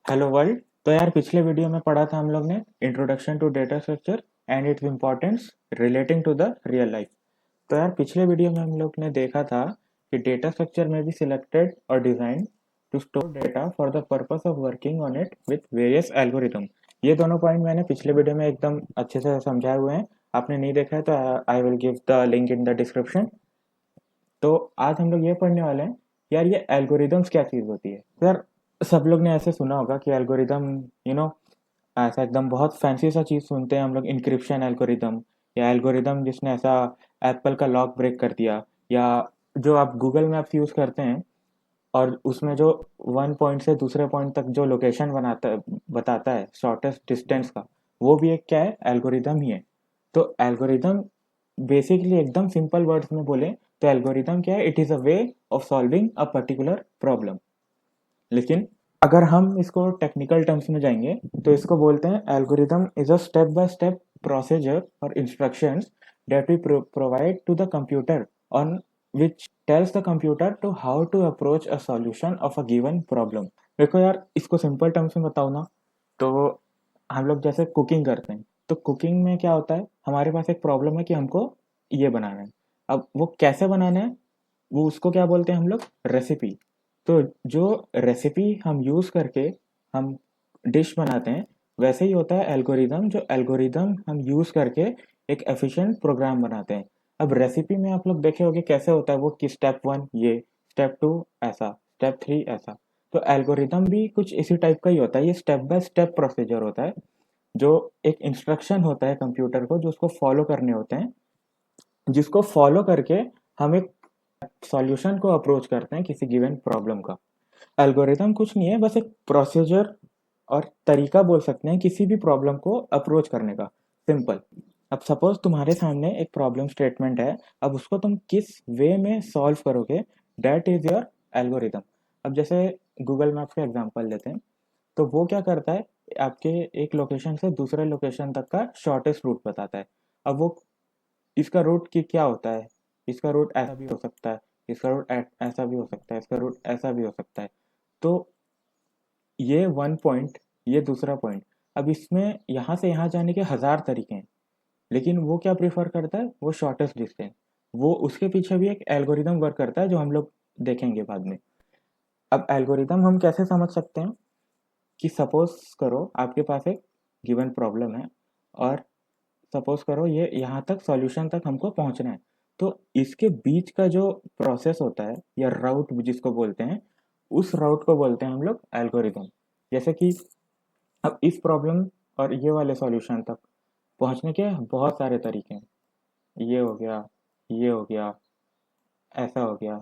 Hello world. तो यार पिछले वीडियो में पढ़ा था हम लोग ने introduction to data structure and its importance relating to the real life. तो यार पिछले वीडियो में हम लोग ने देखा था कि डेटा स्ट्रक्चर में भी सिलेक्टेड और design to store data for the purpose of working on it with various algorithm. ये दोनों पॉइंट मैंने पिछले वीडियो में एकदम अच्छे से समझाए हुए हैं। आपने नहीं देखा है तो I will give the link in the description. तो आज हम लोग ये पढ़ने वाले हैं कि यार ये एल्गोरिदम्स क्या चीज़ होती है। तो यार सब लोग ने ऐसे सुना होगा कि एल्गोरिदम यू नो ऐसा एकदम बहुत फैंसी सा चीज़ सुनते हैं हम लोग, इंक्रिप्शन एल्गोरिदम या एल्गोरिदम जिसने ऐसा एप्पल का लॉक ब्रेक कर दिया, या जो आप गूगल मैप्स यूज़ करते हैं और उसमें जो वन पॉइंट से दूसरे पॉइंट तक जो लोकेशन बताता है शॉर्टेस्ट डिस्टेंस का, वो भी एक क्या है, एल्गोरिदम ही है। तो एल्गोरिदम बेसिकली एकदम सिंपल वर्ड्स में बोले तो एल्गोरिदम क्या है, it is a way of solving a particular problem. लेकिन अगर हम इसको टेक्निकल टर्म्स में जाएंगे तो इसको बोलते हैं algorithm is a step by step procedure और instructions that we provide to the computer on which tells the computer to how to approach a solution of a given problem। देखो यार इसको सिंपल टर्म्स में बताओ ना, तो हम लोग जैसे कुकिंग करते हैं तो कुकिंग में क्या होता है, हमारे पास एक प्रॉब्लम है कि हमको ये बनाना है। अब वो कैसे बनाना है, वो उसको क्या बोलते हैं हम लोग, रेसिपी। तो जो रेसिपी हम यूज़ करके हम डिश बनाते हैं, वैसे ही होता है एल्गोरिदम, जो एल्गोरिदम हम यूज़ करके एक एफिशिएंट प्रोग्राम बनाते हैं। अब रेसिपी में आप लोग देखे होंगे कैसे होता है वो, कि स्टेप वन ये, स्टेप टू ऐसा, स्टेप थ्री ऐसा। तो एल्गोरिदम भी कुछ इसी टाइप का ही होता है, ये स्टेप बाय स्टेप प्रोसीजर होता है, जो एक इंस्ट्रक्शन होता है कंप्यूटर को जो उसको फॉलो करने होते हैं, जिसको फॉलो करके हम एक सॉल्यूशन को अप्रोच करते हैं किसी गिवन प्रॉब्लम का। एल्गोरिदम कुछ नहीं है, बस एक प्रोसीजर और तरीका बोल सकते हैं किसी भी प्रॉब्लम को अप्रोच करने का। सिंपल। अब सपोज तुम्हारे सामने एक प्रॉब्लम स्टेटमेंट है, अब उसको तुम किस वे में सॉल्व करोगे, दैट इज योर एल्गोरिदम। अब जैसे गूगल मैप्स का एग्जांपल लेते हैं, तो वो क्या करता है, आपके एक लोकेशन से दूसरे लोकेशन तक का शॉर्टेस्ट रूट बताता है। अब वो इसका रूट की क्या होता है, इसका रूट ऐसा भी हो सकता है, इसका रूट ऐसा भी हो सकता है, इसका रूट ऐसा भी हो सकता है। तो ये वन पॉइंट, ये दूसरा पॉइंट, अब इसमें यहाँ से यहाँ जाने के हजार तरीके हैं, लेकिन वो क्या प्रेफर करता है, वो शॉर्टेस्ट डिस्टेंस। वो उसके पीछे भी एक एल्गोरिदम वर्क करता है जो हम लोग देखेंगे बाद में। अब एल्गोरिदम हम कैसे समझ सकते हैं, कि सपोज करो आपके पास एक गिवन प्रॉब्लम है, और सपोज करो ये यहाँ तक सॉल्यूशन तक हमको पहुँचना है। तो इसके बीच का जो प्रोसेस होता है या राउट जिसको बोलते हैं, उस राउट को बोलते हैं हम लोग एल्गोरिदम। जैसे कि अब इस प्रॉब्लम और ये वाले सॉल्यूशन तक पहुँचने के बहुत सारे तरीके हैं, ये हो गया, ये हो गया, ऐसा हो गया।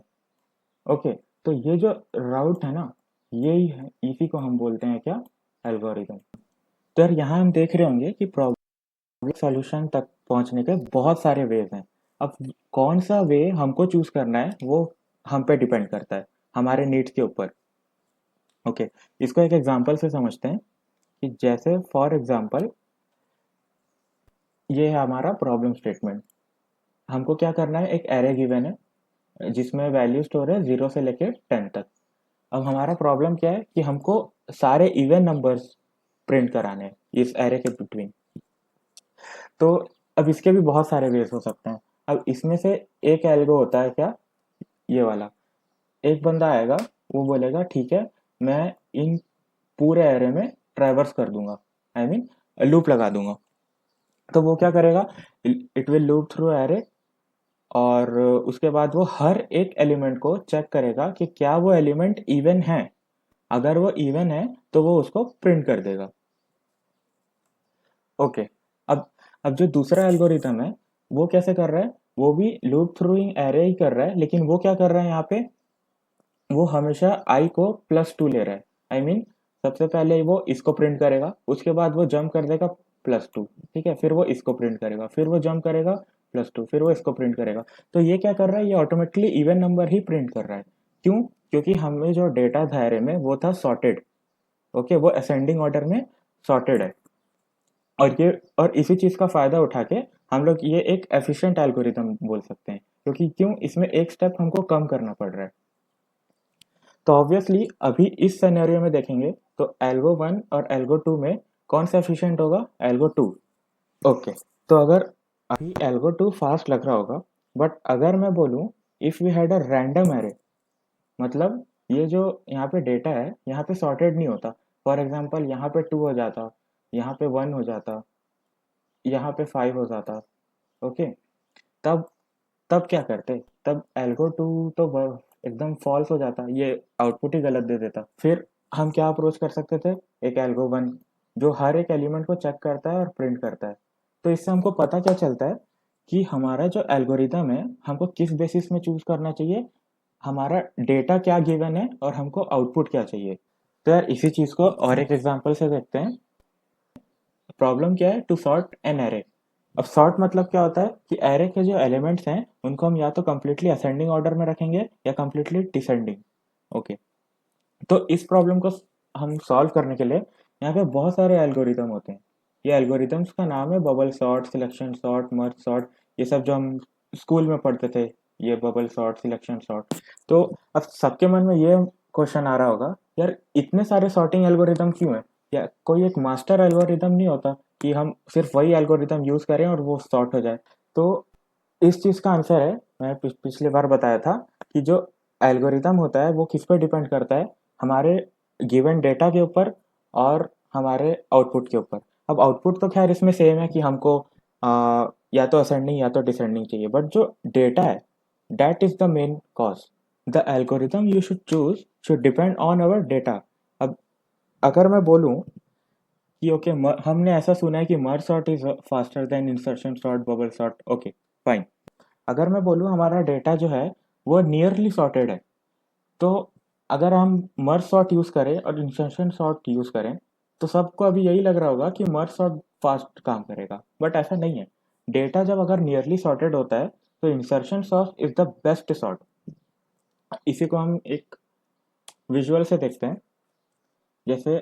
ओके। तो ये जो राउट है ना, यही है, इसी को हम बोलते हैं क्या, एल्गोरिदम। तो यार यहाँ हम देख रहे होंगे कि प्रॉब्लम सॉल्यूशन तक पहुंचने के बहुत सारे वेज हैं। अब कौन सा वे हमको चूज करना है वो हम पे डिपेंड करता है, हमारे नीड्स के ऊपर। ओके। इसको एक एग्जांपल से समझते हैं, कि जैसे फॉर एग्जांपल ये है हमारा प्रॉब्लम स्टेटमेंट। हमको क्या करना है, एक एरे गिवन है जिसमें वैल्यू स्टोर है 0 से लेके 10 तक। अब हमारा प्रॉब्लम क्या है कि हमको सारे इवन नंबर्स प्रिंट कराने हैं इस एरे के बिटवीन। तो अब इसके भी बहुत सारे वेज हो सकते हैं। अब इसमें से एक एल्गो होता है क्या, ये वाला। एक बंदा आएगा, वो बोलेगा ठीक है, मैं इन पूरे एरे में ट्रैवर्स कर दूंगा, आई मीन लूप लगा दूंगा। तो वो क्या करेगा, it will loop through array, और उसके बाद वो हर एक एलिमेंट को चेक करेगा कि क्या वो एलिमेंट इवन है। अगर वो इवन है तो वो उसको प्रिंट कर देगा। ओके। अब अब जो दूसरा एल्गोरिथम है, वो कैसे कर रहा है, वो भी लूप थ्रूइंग एरे ही कर रहा है, लेकिन वो क्या कर रहा है यहाँ पे, वो हमेशा आई को +2 ले रहा है। आई मीन सबसे पहले वो इसको प्रिंट करेगा, उसके बाद वो जंप कर देगा +2, ठीक है, फिर वो इसको प्रिंट करेगा, फिर वो जंप करेगा +2, फिर वो इसको प्रिंट करेगा। तो ये क्या कर रहा है, ये ऑटोमेटिकली इवन नंबर ही प्रिंट कर रहा है। क्यों, क्योंकि हमें जो डेटा था एरे में वो था सॉर्टेड। ओके, वो असेंडिंग ऑर्डर में सॉर्टेड है। और इसी चीज का फायदा उठा के हम लोग ये एक एफिशिएंट एल्गोरिथम बोल सकते हैं, क्योंकि क्यों, इसमें एक स्टेप हमको कम करना पड़ रहा है। तो ऑब्वियसली अभी इस सिनेरियो में देखेंगे तो एल्गो 1 और एल्गो 2 में कौन सा एफिशिएंट होगा? एल्गो 2। ओके, तो अगर अभी एल्गो 2 फास्ट लग रहा होगा, बट अगर मैं बोलूँ if we had a random array, मतलब ये जो यहाँ पे डेटा है यहाँ पे सॉर्टेड नहीं होता। फॉर एग्जांपल यहाँ पे 2 हो जाता, यहाँ पे 1 हो जाता, यहाँ पे 5 हो जाता। ओके, तब तब क्या करते? तब एल्गो 2 तो एकदम फॉल्स हो जाता, ये आउटपुट ही गलत दे देता। फिर हम क्या अप्रोच कर सकते थे? एक एल्गो 1 जो हर एक एलिमेंट को चेक करता है और प्रिंट करता है। तो इससे हमको पता क्या चलता है कि हमारा जो एल्गोरिदम है हमको किस बेसिस में चूज करना चाहिए, हमारा डेटा क्या गिवन है और हमको आउटपुट क्या चाहिए। तो यार इसी चीज को और एक एग्जांपल से देखते हैं। प्रॉब्लम क्या है? To sort an array. अब सॉर्ट मतलब क्या होता है कि एरे के जो एलिमेंट्स हैं उनको हम या तो कंप्लीटली असेंडिंग ऑर्डर में रखेंगे या कंप्लीटली डिसेंडिंग। ओके, तो इस प्रॉब्लम को हम सॉल्व करने के लिए यहाँ पे बहुत सारे एल्गोरिदम होते हैं। ये एल्गोरिदम्स का नाम है bubble sort, selection sort, merge sort. ये सब जो हम स्कूल में पढ़ते थे, ये बबल सॉर्ट, सिलेक्शन सॉर्ट। तो अब सबके मन में ये क्वेश्चन आ रहा होगा, यार इतने सारे सॉर्टिंग एल्गोरिदम क्यों है? या कोई एक मास्टर एल्गोरिदम नहीं होता कि हम सिर्फ वही एल्गोरिदम यूज करें और वो सॉर्ट हो जाए? तो इस चीज का आंसर है, मैं पिछली बार बताया था कि जो एल्गोरिदम होता है वो किस पर डिपेंड करता है? हमारे गिवन डेटा के ऊपर और हमारे आउटपुट के ऊपर। अब आउटपुट तो खैर इसमें सेम है कि हमको या तो असेंडिंग या तो डिसेंडिंग चाहिए, बट जो डेटा है that is the main cause. The algorithm you should choose should depend on our data. अब अगर मैं बोलूं कि ओके, हमने ऐसा सुना है कि merge sort is faster than insertion sort, bubble sort. Okay fine. अगर मैं बोलूं हमारा डेटा जो है वो नियरली सॉर्टेड है, तो अगर हम मर्ज सॉर्ट यूज करें और इंसर्शन सॉर्ट यूज करें तो सबको अभी यही लग रहा होगा कि मर्ज सॉर्ट फास्ट काम करेगा, बट ऐसा नहीं है। डेटा जब अगर नियरली सॉर्टेड होता है तो insertion sort is the best sort. इसी को हम एक विजुअल से देखते हैं। जैसे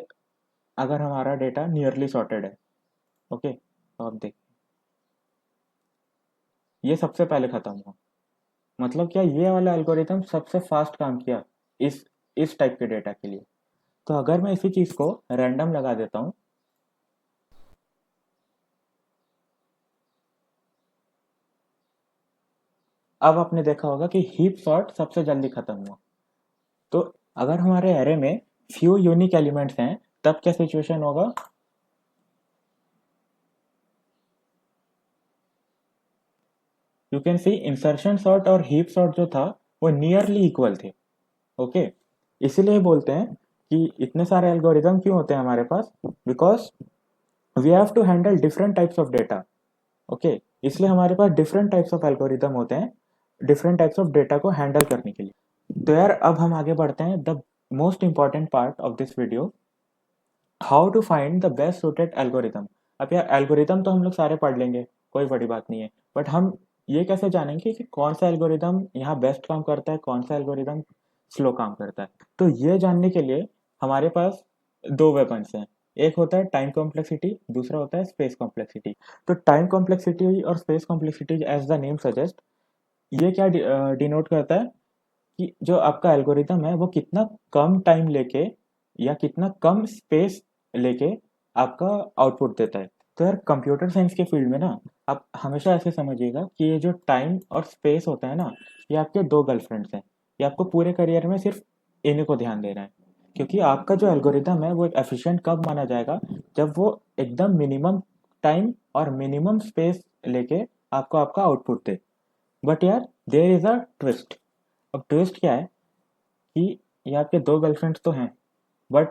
अगर हमारा डेटा नियरली सॉर्टेड है, ओके, तो आप देख, ये सबसे पहले खत्म हुआ, मतलब क्या ये वाला एल्गोरिथम सबसे फास्ट काम किया इस इस टाइप के डेटा के लिए। तो अगर मैं इसी चीज को रैंडम लगा देता हूँ, अब आपने देखा होगा कि हीप सॉर्ट सबसे जल्दी खत्म हुआ। तो अगर हमारे एरे में फ्यू यूनिक एलिमेंट्स हैं तब क्या सिचुएशन होगा? You can see insertion sort और हीप सॉर्ट जो था वो नियरली इक्वल थे। ओके, इसीलिए बोलते हैं कि इतने सारे एल्गोरिदम क्यों होते हैं हमारे पास? Because we have to handle different types of data. Okay, इसलिए हमारे पास डिफरेंट टाइप्स ऑफ एल्गोरिदम होते हैं डिफरेंट टाइप्स ऑफ डेटा को हैंडल करने के लिए। तो यार अब हम आगे बढ़ते हैं the most important part of this video, how to find the best suited algorithm. अब यार एल्गोरिदम तो हम लोग सारे पढ़ लेंगे, कोई बड़ी बात नहीं है, बट हम ये कैसे जानेंगे कि कौन सा एल्गोरिदम यहाँ बेस्ट काम करता है, कौन सा एल्गोरिदम स्लो काम करता है? तो ये जानने के लिए हमारे पास दो वेपन्स हैं। एक होता है टाइम कॉम्प्लेक्सिटी, दूसरा होता है स्पेस कॉम्प्लेक्सिटी। तो टाइम कॉम्प्लेक्सिटी और space complexity as the name suggest, ये क्या डिनोट करता है कि जो आपका एल्गोरिदम है वो कितना कम टाइम लेके या कितना कम स्पेस लेके आपका आउटपुट देता है। तो यार कंप्यूटर साइंस के फील्ड में ना आप हमेशा ऐसे समझिएगा कि ये जो टाइम और स्पेस होता है ना, ये आपके दो गर्लफ्रेंड्स हैं। ये आपको पूरे करियर में सिर्फ इन्हीं को ध्यान देना है, क्योंकि आपका जो एल्गोरिदम है वो एक एफिशिएंट कब माना जाएगा? जब वो एकदम मिनिमम टाइम और मिनिमम स्पेस लेके आपको आपका आउटपुट दे। बट यार देयर इज अ ट्विस्ट। अब ट्विस्ट क्या है कि ये आपके दो गर्लफ्रेंड्स तो हैं, बट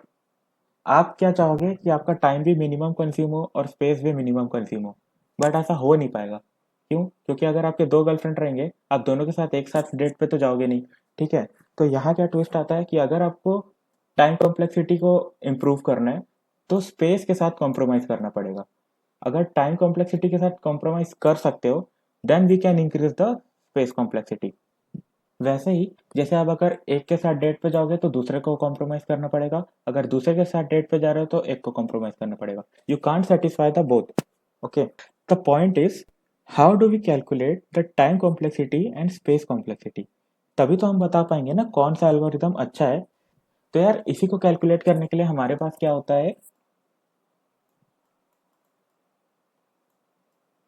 आप क्या चाहोगे कि आपका टाइम भी मिनिमम कंज्यूम हो और स्पेस भी मिनिमम कंज्यूम हो, बट ऐसा हो नहीं पाएगा। क्यों? क्योंकि अगर आपके दो गर्लफ्रेंड रहेंगे आप दोनों के साथ एक साथ डेट पे तो जाओगे नहीं। ठीक है, तो यहाँ क्या ट्विस्ट आता है कि अगर आपको टाइम कॉम्प्लेक्सिटी को इम्प्रूव करना है तो स्पेस के साथ कॉम्प्रोमाइज करना पड़ेगा। अगर टाइम कॉम्प्लेक्सिटी के साथ कॉम्प्रोमाइज कर सकते हो then we can increase the space complexity. वैसे ही जैसे आप अगर एक के साथ डेट पे जाओगे तो दूसरे को कॉम्प्रोमाइज करना पड़ेगा, अगर दूसरे के साथ डेट पे जा रहे हो तो एक को कॉम्प्रोमाइज करना पड़ेगा। You can't satisfy the both. Okay, the point is how do we calculate the time complexity and space complexity? तभी तो हम बता पाएंगे ना कौन सा एल्गोरिदम अच्छा है तो यार इसी को कैलकुलेट करने के लिए हमारे पास क्या होता है,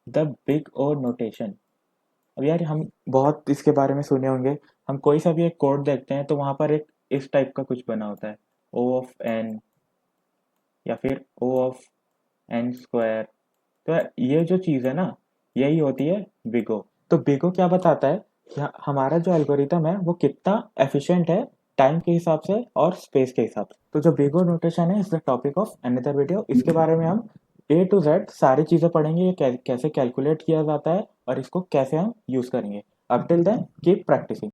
द बिग ओ नोटेशन। अब यार हम बहुत इसके बारे में सुने होंगे, हम कोई सा भी एक कोड देखते हैं तो वहां पर एक इस टाइप का कुछ बना होता है, ओ ऑफ एन या फिर ओ ऑफ एन स्क्वायर। तो यार ये जो चीज़ है ना, यही होती है बिगो। तो बिगो क्या बताता है कि हमारा जो एल्गोरिथम है वो कितना एफिशिएंट है टाइम के हिसाब से और स्पेस के हिसाब से। तो जो बिगो नोटेशन है is the topic of another video. इसके बारे में हम ए टू जेड सारी चीज़ें पढ़ेंगे, ये कैसे कैलकुलेट किया जाता है और इसको कैसे हम यूज़ करेंगे। अब टिल देन कीप प्रैक्टिसिंग।